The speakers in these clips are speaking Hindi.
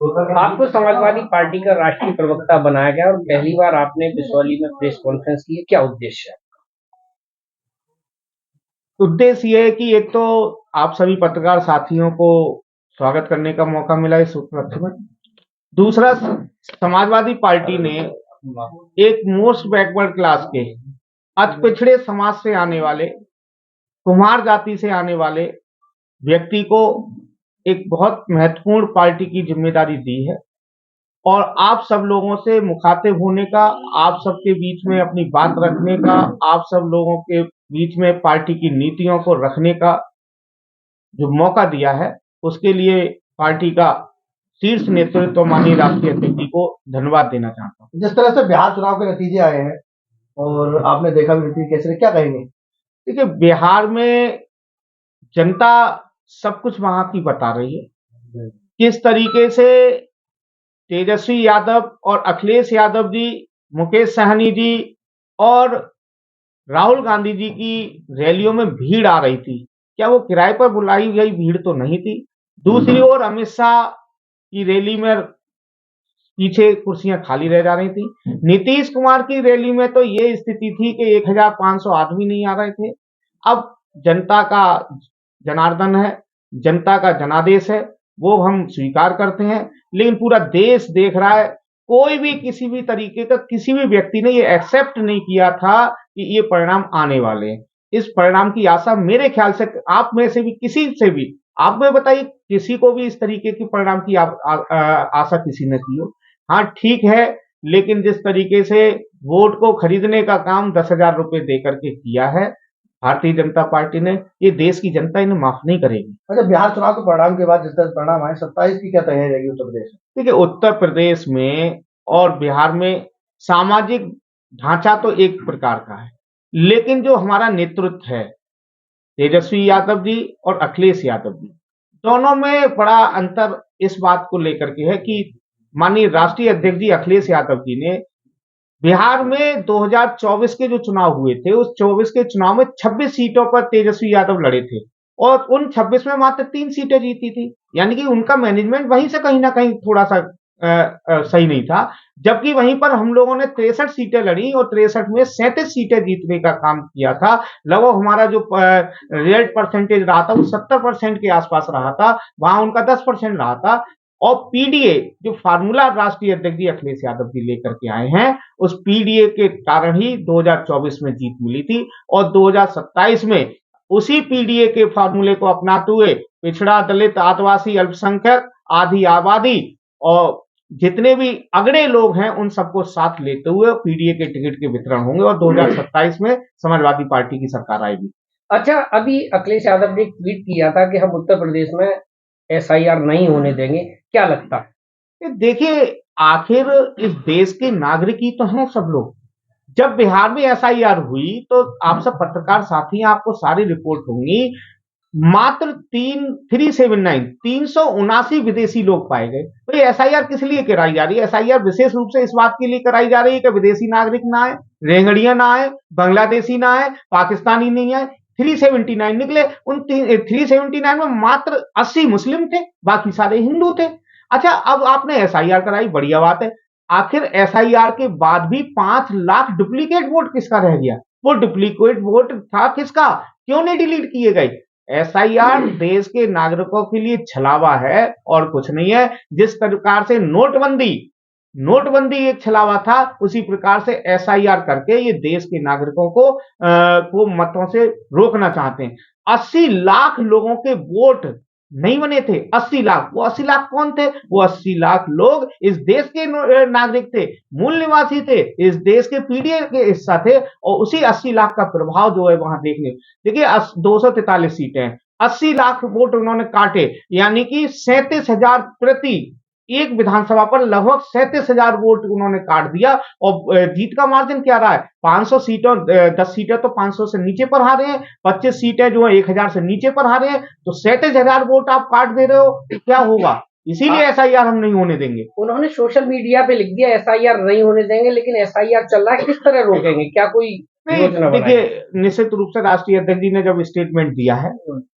आपको समाजवादी पार्टी का राष्ट्रीय प्रवक्ता बनाया गया और पहली बार आपने बिसौली में प्रेस कॉन्फ्रेंस की है, क्या उद्देश्य है? उद्देश्य ये है कि एक तो आप सभी पत्रकार साथियों को स्वागत करने का मौका मिला इस उपलक्ष्य में। दूसरा, समाजवादी पार्टी ने एक मोस्ट बैकवर्ड क्लास के अति पिछड़े समाज से आने वाले, कुम्हार जाति से आने वाले व्यक्ति को एक बहुत महत्वपूर्ण पार्टी की जिम्मेदारी दी है और आप सब लोगों से मुखातिब होने का, आप सबके बीच में अपनी बात रखने का, आप सब लोगों के बीच में पार्टी की नीतियों को रखने का जो मौका दिया है, उसके लिए पार्टी का शीर्ष नेतृत्व माननीय राष्ट्रीय अध्यक्ष जी को धन्यवाद देना चाहता हूँ। जिस तरह से बिहार चुनाव के नतीजे आए हैं और आपने देखा भी नीतीश केसरी, क्या कहेंगे? देखिए, बिहार में जनता सब कुछ वहां की बता रही है। किस तरीके से तेजस्वी यादव और अखिलेश यादव जी, मुकेश सहनी जी और राहुल गांधी जी की रैलियों में भीड़ आ रही थी। क्या वो किराए पर बुलाई गई भीड़ तो नहीं थी? दूसरी ओर अमित शाह की रैली में पीछे कुर्सियां खाली रह जा रही थी। नीतीश कुमार की रैली में तो ये स्थिति थी कि 1500 आदमी नहीं आ रहे थे। अब जनता का जनार्दन है, जनता का जनादेश है, वो हम स्वीकार करते हैं, लेकिन पूरा देश देख रहा है। कोई भी किसी भी तरीके का किसी भी व्यक्ति ने ये एक्सेप्ट नहीं किया था कि ये परिणाम आने वाले हैं। इस परिणाम की आशा मेरे ख्याल से आप में से भी किसी से भी, आप में बताइए, किसी को भी इस तरीके की परिणाम की आशा किसी ने की हो? हाँ, ठीक है, लेकिन जिस तरीके से वोट को खरीदने का काम 10,000 रुपए दे करके किया है भारतीय जनता पार्टी ने, ये देश की जनता इन्हें माफ नहीं करेगी। अच्छा, बिहार चुनाव के परिणाम के बाद जिस तरह परिणाम आए, 27 की क्या तैयारी रहेगी उत्तर प्रदेश में? देखिए, उत्तर प्रदेश में और बिहार में सामाजिक ढांचा तो एक प्रकार का है, लेकिन जो हमारा नेतृत्व है, तेजस्वी यादव जी और अखिलेश यादव जी, दोनों में बड़ा अंतर इस बात को लेकर के है कि माननीय राष्ट्रीय अध्यक्ष जी अखिलेश यादव जी ने बिहार में 2024 के जो चुनाव हुए थे, उस 24 के चुनाव में 26 सीटों पर तेजस्वी यादव लड़े थे और उन 26 में मात्र 3 सीटें जीती थी। यानी कि उनका मैनेजमेंट वहीं से कहीं ना कहीं थोड़ा सा सही नहीं था। जबकि वहीं पर हम लोगों ने 63 सीटें लड़ी और 63 में 37 सीटें जीतने का काम किया था। लगभग हमारा जो रिजल्ट परसेंटेज रहा था वो 70% के आसपास रहा था, वहां उनका 10% रहा था। और पीडीए जो फार्मूला राष्ट्रीय अध्यक्ष जी अखिलेश यादव जी लेकर के आए हैं, उस पीडीए के कारण ही 2024 में जीत मिली थी और 2027 में उसी पीडीए के फार्मूले को अपनाते हुए पिछड़ा, दलित, आदिवासी, अल्पसंख्यक, आधी आबादी और जितने भी अगड़े लोग हैं उन सबको साथ लेते हुए पीडीए के टिकट के वितरण होंगे और 2027 में समाजवादी पार्टी की सरकार आएगी। अच्छा, अभी अखिलेश यादव ने एक ट्वीट किया था कि हम उत्तर प्रदेश में एसआईआर नहीं होने देंगे, क्या लगता है? देखिए, आखिर इस देश के नागरिक ही तो हैं सब लोग। जब बिहार में एसआईआर हुई तो आप सब पत्रकार साथी, आपको सारी रिपोर्ट होंगी, मात्र 379 विदेशी लोग पाए गए। तो ये एसआईआर किस लिए कराई जा रही है? एसआईआर विशेष रूप से इस बात के लिए कराई जा रही है कि विदेशी नागरिक ना आए, रेंगड़िया ना आए, बांग्लादेशी ना आए, पाकिस्तानी नहीं आए। 379 निकले, उन 379 में मात्र 80 मुस्लिम थे, बाकी सारे हिंदू थे। अच्छा, अब आपने एसआईआर कराई, बढ़िया बात है। आखिर एसआईआर के बाद भी 5 लाख डुप्लीकेट वोट किसका रह गया? वो डुप्लीकेट वोट था किसका? क्यों नहीं डिलीट किए गए? एसआईआर देश के नागरिकों के लिए छलावा है और कुछ नहीं है। जिस प्रकार से नोटबंदी एक छलावा था, उसी प्रकार से एसआईआर करके ये देश के नागरिकों को मतों से रोकना चाहते हैं। 80 लाख लोगों के वोट नहीं बने थे। 80 लाख, वो 80 लाख कौन थे? वो 80 लाख लोग इस देश के नागरिक थे, मूल निवासी थे, इस देश के पीडीए के हिस्सा थे और उसी 80 लाख का प्रभाव जो है वहां देखने। देखिए, 243 सीटें हैं, 80 लाख वोट उन्होंने काटे, यानी कि 37,000 प्रति एक विधानसभा पर लगभग 37,000 वोट उन्होंने काट दिया। और जीत का मार्जिन क्या रहा है? 500 सीटों 10 सीटें तो 500 से नीचे पर हारे हैं, 25 सीटें जो है 1000 से नीचे पर हारे हैं, तो 37,000 वोट आप काट दे रहे हो, क्या होगा? इसीलिए एसआईआर हम नहीं होने देंगे। उन्होंने सोशल मीडिया पे लिख दिया एसआईआर नहीं होने देंगे, लेकिन एसआईआर चल रहा है, किस तरह रोकेंगे? क्या कोई नहीं, योजना बनाई? देखिए निश्चित रूप से राष्ट्रीय अध्यक्ष जी ने जब स्टेटमेंट दिया है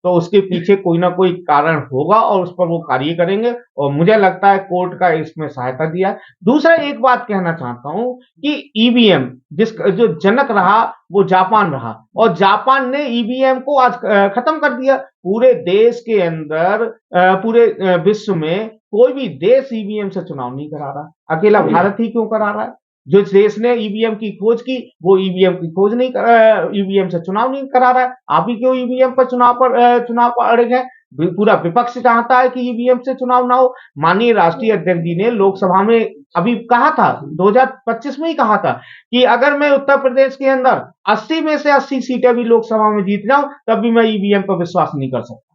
तो उसके पीछे कोई ना कोई कारण होगा और उस पर वो कार्य करेंगे और मुझे लगता है कोर्ट का इसमें सहायता दिया है। दूसरा एक बात कहना चाहता हूं कि ईवीएम जो जनक रहा वो जापान रहा और जापान ने ईवीएम को आज खत्म कर दिया। पूरे देश के अंदर पूरे विश्व में कोई भी देश ईवीएम से चुनाव नहीं करा रहा, अकेला भारत ही क्यों करा रहा है? जो देश ने ईवीएम की खोज की वो ईवीएम की खोज नहीं ईवीएम से चुनाव नहीं करा रहा है। आप ही क्यों ईवीएम पर चुनाव अड़े हैं? पूरा विपक्ष चाहता है कि ईवीएम से चुनाव ना हो। माननीय राष्ट्रीय अध्यक्ष जी ने लोकसभा में अभी कहा था, 2025 में ही कहा था कि अगर मैं उत्तर प्रदेश के अंदर 80 में से 80 सीटें भी लोकसभा में जीत जाऊं तब भी मैं ईवीएम पर विश्वास नहीं कर सकता।